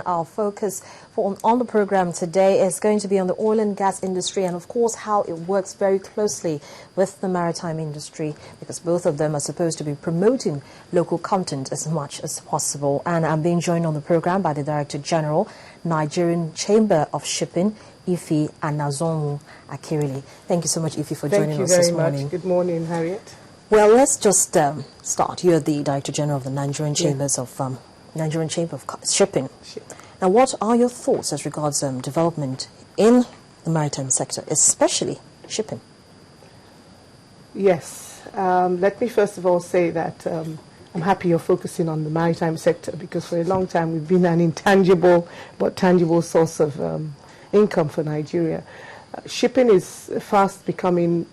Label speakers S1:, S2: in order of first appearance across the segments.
S1: Our focus on the program today is going to be on the oil and gas industry and, of course, how it works very closely with the maritime industry, because both of them are supposed to be promoting local content as much as possible. And I'm being joined on the program by the Director General, Nigerian Chamber of Shipping, Ife Anazonwu Akerele. Thank you so much, Ife, for joining us this morning.
S2: Thank you very much. Good morning, Harriet.
S1: Well, let's just start. You're the Director General of the Nigerian Chambers of Nigerian Chamber of Shipping. Now, what are your thoughts as regards development in the maritime sector, especially shipping?
S2: Yes. Let me first of all say that I'm happy you're focusing on the maritime sector, because for a long time we've been an intangible but tangible source of income for Nigeria. Shipping is fast becoming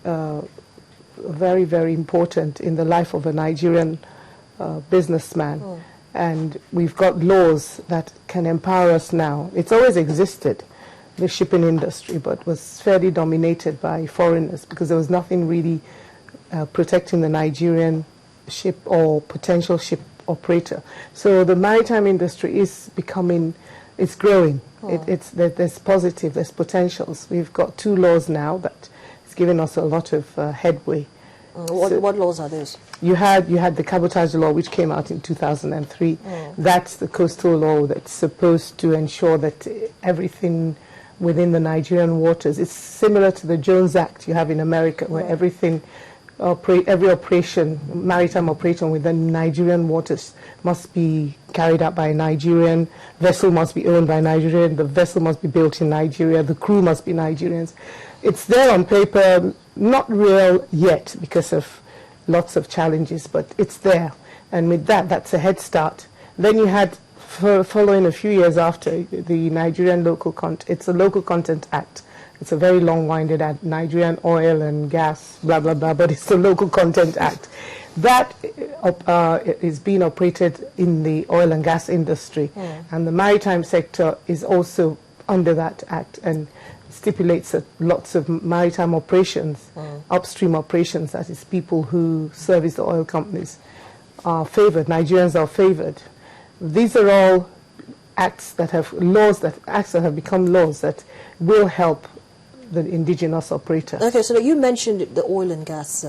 S2: very, very important in the life of a Nigerian businessman. And we've got laws that can empower us now. It's always existed, the shipping industry, but was fairly dominated by foreigners because there was nothing really protecting the Nigerian ship or potential ship operator. So the maritime industry is becoming, it's growing. There's positive, there's potentials. We've got 2 laws now that is giving us a lot of headway.
S1: What laws are those?
S2: You had the cabotage law, which came out in 2003. That's the coastal law that's supposed to ensure that everything within the Nigerian waters, it's similar to the Jones Act you have in America, where every operation, maritime operation within Nigerian waters must be carried out by a Nigerian, vessel must be owned by a Nigerian, the vessel must be built in Nigeria, the crew must be Nigerians. It's there on paper, not real yet because of lots of challenges, but it's there. And with that, that's a head start. Then you had, following a few years after, the Nigerian it's a Local Content Act. It's a very long-winded act, Nigerian Oil and Gas, blah, blah, blah, but it's the Local Content Act. That is being operated in the oil and gas industry. And the maritime sector is also under that act and stipulates that lots of maritime operations, upstream operations, that is people who service the oil companies, are favored. Nigerians are favored. These are all acts that have become laws that will help the indigenous operator.
S1: Okay, so you mentioned the oil and gas,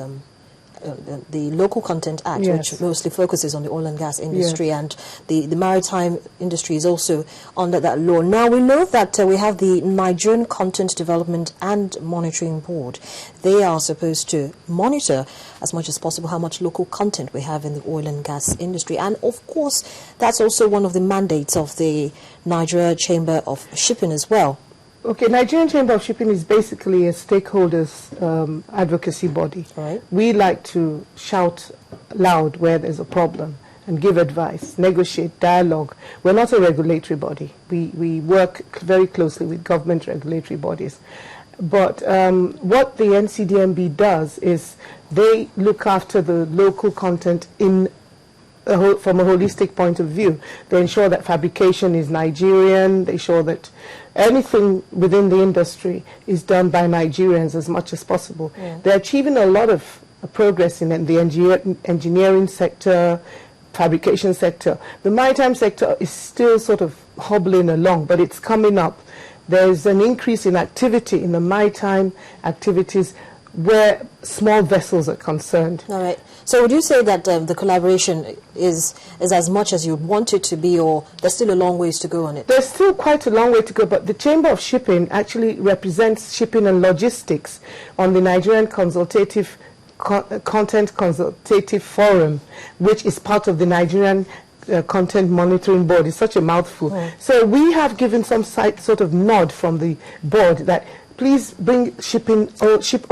S1: the Local Content Act, which mostly focuses on the oil and gas industry, and the maritime industry is also under that law. Now, we know that we have the Nigerian Content Development and Monitoring Board. They are supposed to monitor as much as possible how much local content we have in the oil and gas industry. And, of course, that's also one of the mandates of the Nigeria Chamber of Shipping as well.
S2: Okay, Nigerian Chamber of Shipping is basically a stakeholders advocacy body.
S1: Right.
S2: We like to shout loud where there's a problem and give advice, negotiate, dialogue. We're not a regulatory body. We work very closely with government regulatory bodies. But what the NCDMB does is they look after the local content from a holistic point of view. They ensure that fabrication is Nigerian. They ensure that anything within the industry is done by Nigerians as much as possible. They're achieving a lot of progress in the engineering sector, fabrication sector. The maritime sector is still sort of hobbling along, but it's coming up. There's an increase in activity in the maritime activities where small vessels are concerned.
S1: All right. So would you say that the collaboration is as much as you want it to be, or there's still a long ways to go on it?
S2: There's still quite a long way to go, but the Chamber of Shipping actually represents shipping and logistics on the Nigerian Content Consultative Forum, which is part of the Nigerian Content Monitoring Board. It's such a mouthful. So we have given some sort of nod from the board that please bring ship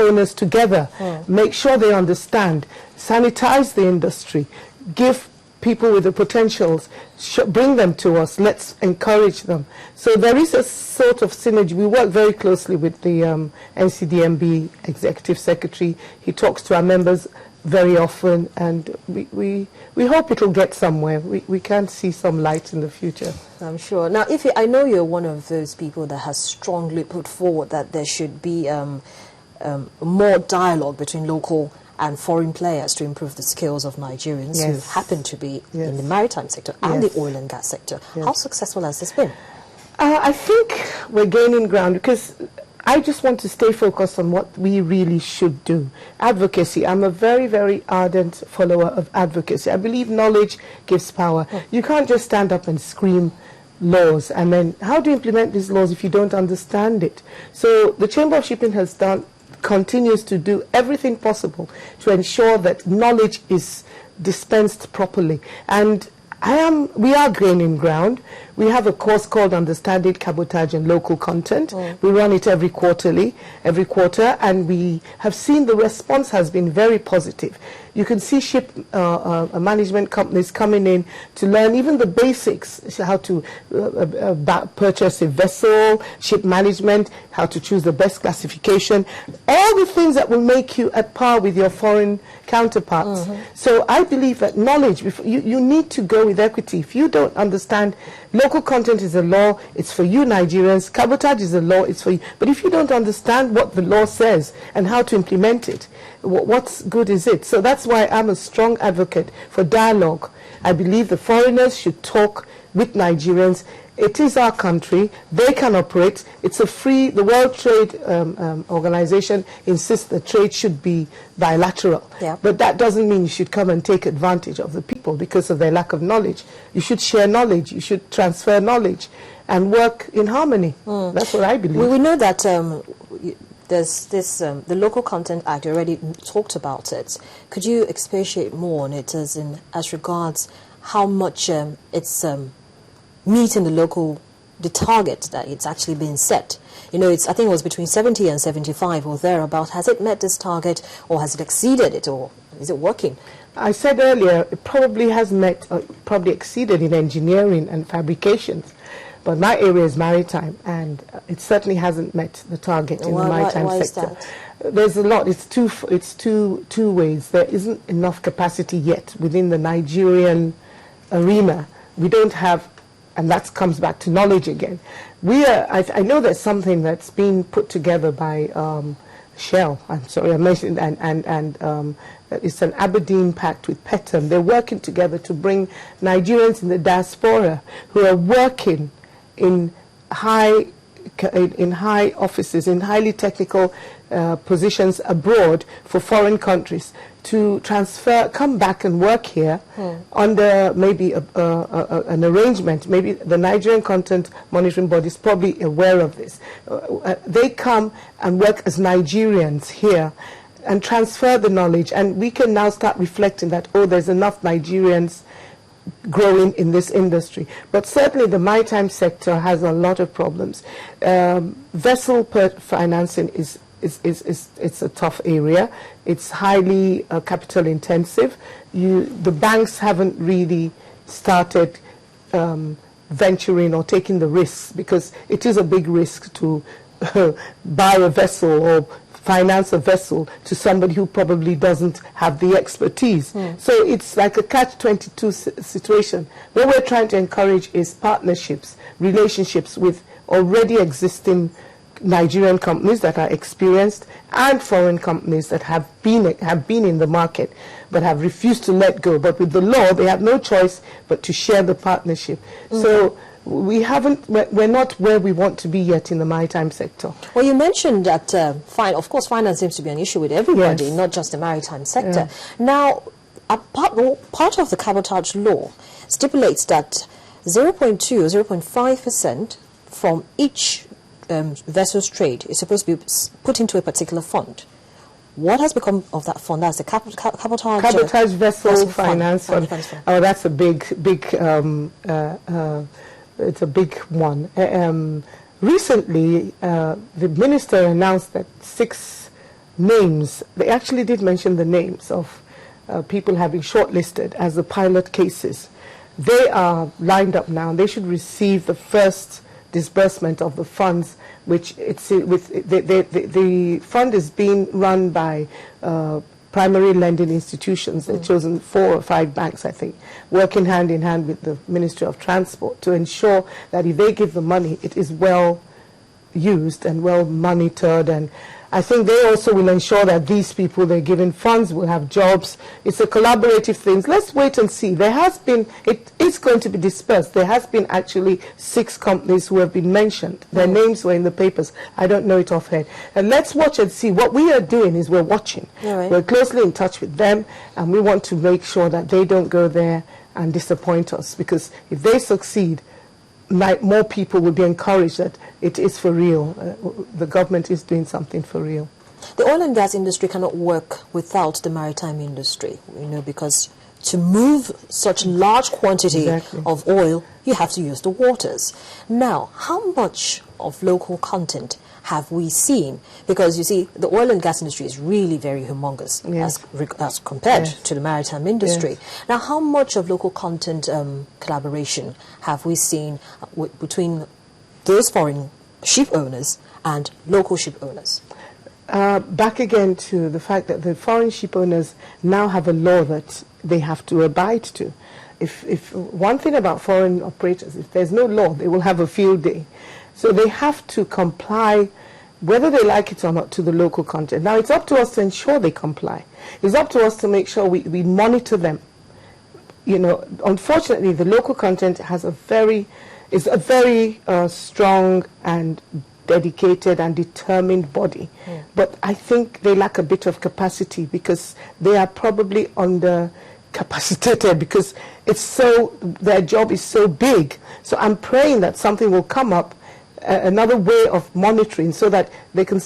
S2: owners together, make sure they understand, sanitize the industry, give people with the potentials, bring them to us, let's encourage them. So there is a sort of synergy. We work very closely with the NCDMB Executive Secretary. He talks to our members very often, and we hope it'll get somewhere. We can see some light in the future.
S1: I'm sure. Now, I know you're one of those people that has strongly put forward that there should be more dialogue between local and foreign players to improve the skills of Nigerians who happen to be in the maritime sector and the oil and gas sector. How successful has this been?
S2: I think we're gaining ground because I just want to stay focused on what we really should do. Advocacy. I'm a very, very ardent follower of advocacy. I believe knowledge gives power. You can't just stand up and scream laws, and then how do you implement these laws if you don't understand it? So the Chamber of Shipping continues to do everything possible to ensure that knowledge is dispensed properly. And we are gaining ground. We have a course called Understanding Cabotage and Local Content. We run it every quarter, and we have seen the response has been very positive. You can see ship management companies coming in to learn even the basics, how to purchase a vessel, ship management, how to choose the best classification, all the things that will make you at par with your foreign counterparts. So I believe that knowledge, you need to go with equity. If you don't understand, local content is a law, it's for you Nigerians, cabotage is a law, it's for you. But if you don't understand what the law says and how to implement it, what's good is it? So that's why I'm a strong advocate for dialogue. I believe the foreigners should talk with Nigerians. It is our country. They can operate. It's the World Trade Organization insists that trade should be bilateral. But that doesn't mean you should come and take advantage of the people because of their lack of knowledge. You should share knowledge. You should transfer knowledge and work in harmony. That's what I believe.
S1: We know that there's this, the Local Content Act, you already talked about it. Could you expatiate more on it as regards how much it's meeting the target that it's actually been set? You know, I think it was between 70 and 75 or thereabout. Has it met this target, or has it exceeded it, or is it working?
S2: I said earlier, it probably has met, probably exceeded in engineering and fabrications. But my area is maritime, and it certainly hasn't met the target in the maritime sector. There's a lot. It's two ways. There isn't enough capacity yet within the Nigerian arena. We don't have, and that comes back to knowledge again. I know there's something that's been put together by Shell. I'm sorry, I mentioned, and it's an Aberdeen pact with Petam. They're working together to bring Nigerians in the diaspora who are working in high offices, in highly technical positions abroad for foreign countries to come back and work here under maybe an arrangement. Maybe the Nigerian Content Monitoring Body is probably aware of this. They come and work as Nigerians here and transfer the knowledge, and we can now start reflecting that, there's enough Nigerians growing in this industry. But certainly the maritime sector has a lot of problems. Vessel financing it's a tough area. It's highly capital intensive. The banks haven't really started venturing or taking the risks, because it is a big risk to buy a vessel or finance a vessel to somebody who probably doesn't have the expertise. So it's like a catch-22 situation. What we're trying to encourage is partnerships, relationships with already existing Nigerian companies that are experienced and foreign companies that have been in the market but have refused to let go. But with the law, they have no choice but to share the partnership. So we're not where we want to be yet in the maritime sector. Well,
S1: you mentioned that, of course, finance seems to be an issue with everybody, not just the maritime sector. Now, part of the cabotage law stipulates that 0.2 or 0.5% from each vessel's trade is supposed to be put into a particular fund. What has become of that fund? That's the
S2: cabotage vessel finance fund. Oh, that's a big it's a big one. Recently, the minister announced that 6 names, they actually did mention the names of people having shortlisted as the pilot cases. They are lined up now, and they should receive the first disbursement of the funds, which the fund is being run by primary lending institutions. They've chosen 4 or 5 banks, I think, working hand in hand with the Ministry of Transport to ensure that if they give the money, it is well used and well monitored. And I think they also will ensure that these people they're giving funds will have jobs. It's a collaborative thing. Let's wait and see. There has been, it is going to be dispersed. There has been actually 6 companies who have been mentioned. Their names were in the papers. I don't know it offhand. And let's watch and see. What we are doing is we're watching.
S1: Right.
S2: We're closely in touch with them, and we want to make sure that they don't go there and disappoint us, because if they succeed, more people will be encouraged that it is for real. The government is doing something for real.
S1: The oil and gas industry cannot work without the maritime industry, because to move such large quantity of oil, you have to use the waters. Now, how much of local content have we seen? Because you see, the oil and gas industry is really very humongous as compared to the maritime industry. Now, how much of local content collaboration have we seen between those foreign ship owners and local ship owners?
S2: Back again to the fact that the foreign ship owners now have a law that they have to abide to. If one thing about foreign operators, if there's no law, they will have a field day. So they have to comply, whether they like it or not, to the local content. Now, it's up to us to ensure they comply. It's up to us to make sure we monitor them. Unfortunately, the local content is a very strong and dedicated and determined body. But I think they lack a bit of capacity, because they are probably under-capacitated, because their job is so big. So I'm praying that something will come up, another way of monitoring, so that they can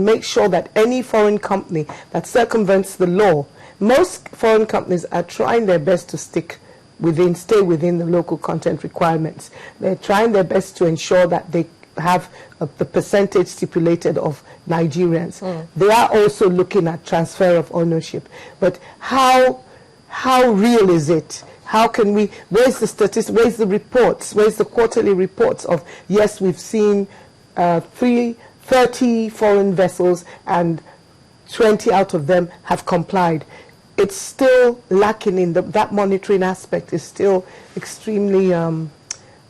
S2: make sure that any foreign company that circumvents the law, most foreign companies are trying their best to stay within the local content requirements. They're trying their best to ensure that they have the percentage stipulated of Nigerians. They are also looking at transfer of ownership. But how real is it? How can we, where's the statistics, where's the reports, where's the quarterly reports of, yes, we've seen 30 foreign vessels and 20 out of them have complied. It's still lacking in that monitoring aspect is still extremely,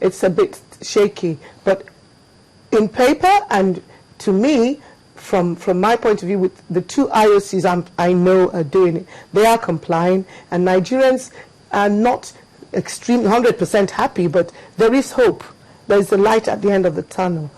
S2: it's a bit shaky. But in paper, and to me, from my point of view, with the 2 IOCs I know are doing it, they are complying, and Nigerians are not 100% happy, but there is hope. There is a light at the end of the tunnel.